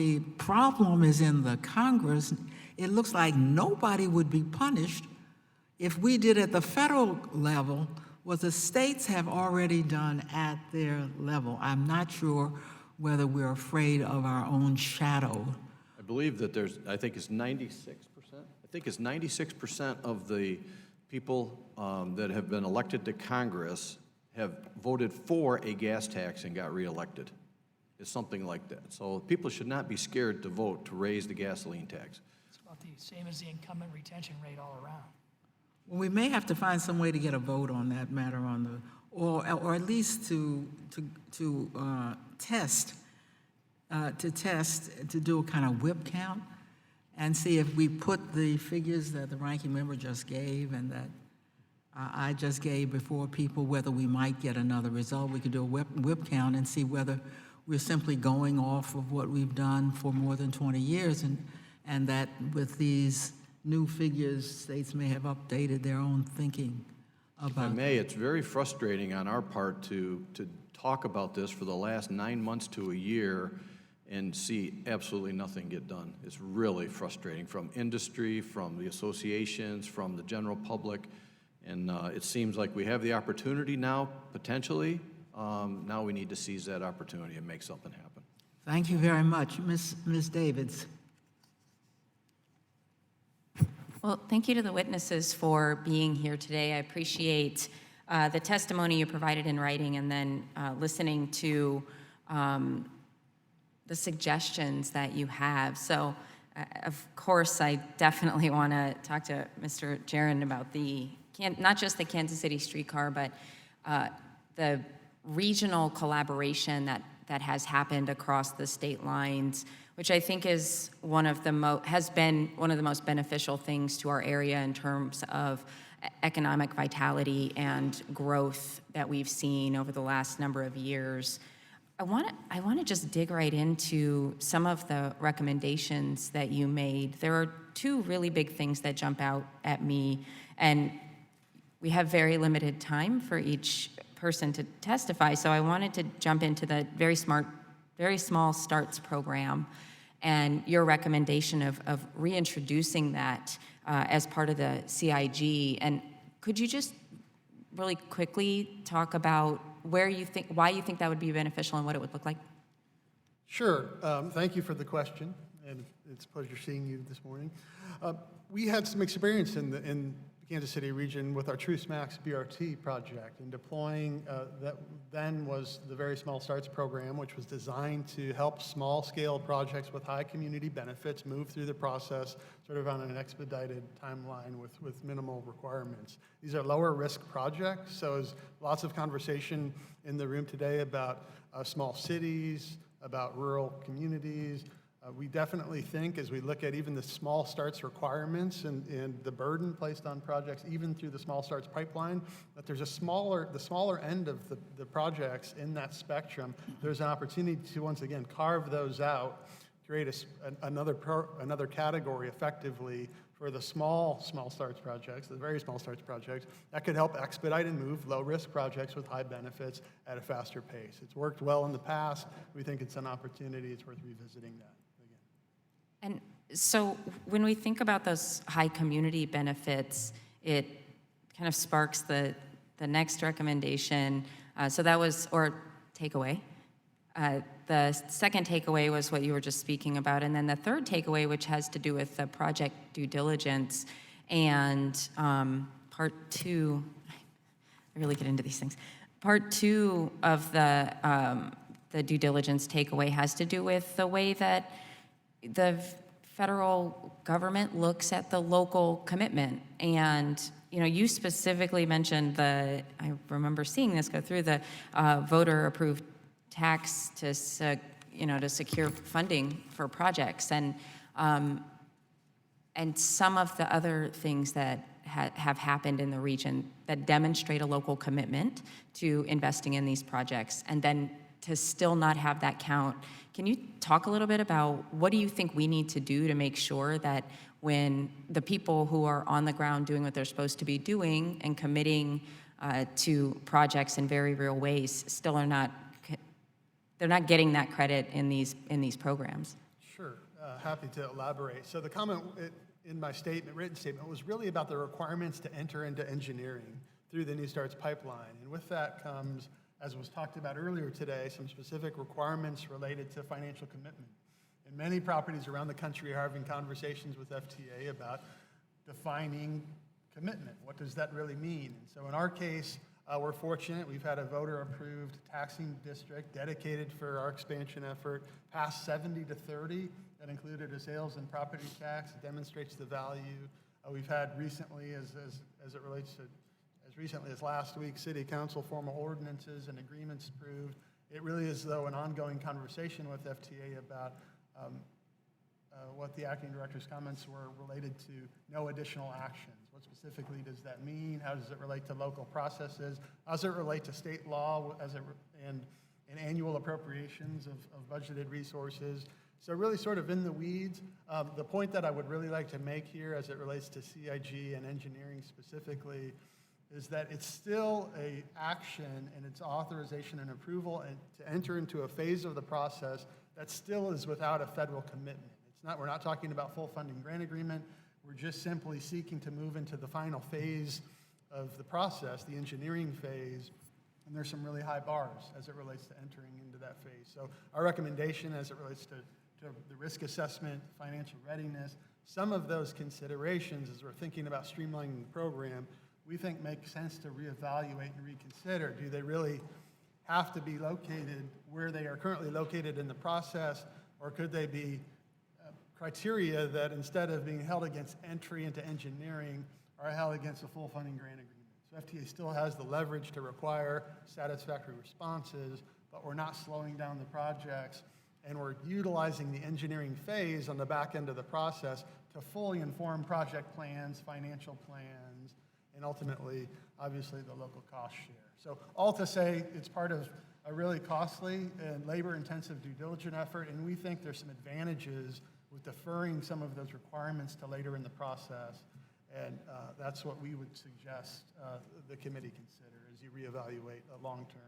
The problem is in the Congress. It looks like nobody would be punished if we did at the federal level what the states have already done at their level. I'm not sure whether we're afraid of our own shadow. I believe that I think it's 96%. I think it's 96% of the people that have been elected to Congress have voted for a gas tax and got reelected. It's something like that. So people should not be scared to vote to raise the gasoline tax. It's about the same as the incumbent retention rate all around. Well, we may have to find some way to get a vote on that matter on the, or at least to test, to do a kind of whip count and see if we put the figures that the ranking member just gave and that I just gave before people, whether we might get another result. We could do a whip count and see whether we're simply going off of what we've done for more than 20 years and that with these new figures, states may have updated their own thinking about. If I may, it's very frustrating on our part to talk about this for the last 9 months to a year and see absolutely nothing get done. It's really frustrating from industry, from the associations, from the general public, and it seems like we have the opportunity now, potentially. Now we need to seize that opportunity and make something happen. Thank you very much. Ms. Davids. Well, thank you to the witnesses for being here today. I appreciate the testimony you provided in writing and then listening to the suggestions that you have. So, of course, I definitely want to talk to Mr. Jaron about not just the Kansas City streetcar, but the regional collaboration that has happened across the state lines, which I think is has been one of the most beneficial things to our area in terms of economic vitality and growth that we've seen over the last number of years. I want to just dig right into some of the recommendations that you made. There are two really big things that jump out at me, and we have very limited time for each person to testify, so I wanted to jump into the Very Small Starts program and your recommendation of reintroducing that as part of the CIG. And could you just really quickly talk about why you think that would be beneficial and what it would look like? Sure. Thank you for the question, and it's a pleasure seeing you this morning. We had some experience in the Kansas City region with our Truce Max BRT project and deploying that then was the Very Small Starts program, which was designed to help small-scale projects with high community benefits move through the process sort of on an expedited timeline with minimal requirements. These are lower-risk projects, so there's lots of conversation in the room today about small cities, about rural communities. We definitely think, as we look at even the small starts requirements and the burden placed on projects, even through the small starts pipeline, that there's the smaller end of the projects in that spectrum. There's an opportunity to, once again, carve those out, create another category effectively for the small starts projects, the very small starts projects, that could help expedite and move low-risk projects with high benefits at a faster pace. It's worked well in the past. We think it's an opportunity. It's worth revisiting that. And so when we think about those high community benefits, it kind of sparks the next recommendation. So that was, or takeaway. The second takeaway was what you were just speaking about. And then the third takeaway, which has to do with the project due diligence. And part two, I really get into these things. Part two of the due diligence takeaway has to do with the way that the federal government looks at the local commitment. And, you specifically mentioned I remember seeing this go through the voter-approved tax to secure funding for projects. And some of the other things that have happened in the region that demonstrate a local commitment to investing in these projects, and then to still not have that count. Can you talk a little bit about what do you think we need to do to make sure that when the people who are on the ground doing what they're supposed to be doing and committing to projects in very real ways still they're not getting that credit in these programs? Sure, happy to elaborate. So the comment in my statement, written statement, was really about the requirements to enter into engineering through the New Starts pipeline. And with that comes, as was talked about earlier today, some specific requirements related to financial commitment. And many properties around the country are having conversations with FTA about defining commitment. What does that really mean? And so in our case, we're fortunate. We've had a voter-approved taxing district dedicated for our expansion effort, passed 70 to 30. That included a sales and property tax. It demonstrates the value. We've had recently, as it relates to, as recently as last week, City Council formal ordinances and agreements approved. It really is, though, an ongoing conversation with FTA about what the acting director's comments were related to no additional actions. What specifically does that mean? How does it relate to local processes? How does it relate to state law and annual appropriations of budgeted resources? So really sort of in the weeds. The point that I would really like to make here as it relates to CIG and engineering specifically is that it's still an action and its authorization and approval and to enter into a phase of the process that still is without a federal commitment. We're not talking about full funding grant agreement. We're just simply seeking to move into the final phase of the process, the engineering phase, and there's some really high bars as it relates to entering into that phase. So our recommendation as it relates to the risk assessment, financial readiness, some of those considerations as we're thinking about streamlining the program, we think make sense to reevaluate and reconsider. Do they really have to be located where they are currently located in the process, or could they be criteria that instead of being held against entry into engineering are held against a full funding grant agreement? So FTA still has the leverage to require satisfactory responses, but we're not slowing down the projects, and we're utilizing the engineering phase on the back end of the process to fully inform project plans, financial plans, and ultimately, obviously, the local cost share. So all to say, it's part of a really costly and labor-intensive due diligence effort, and we think there's some advantages with deferring some of those requirements to later in the process. And that's what we would suggest the committee consider as you reevaluate long-term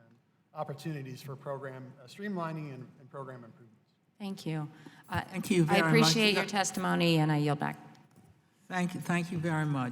opportunities for program streamlining and program improvements. Thank you. Thank you very I much. appreciate your testimony, and I yield back. Thank you very much.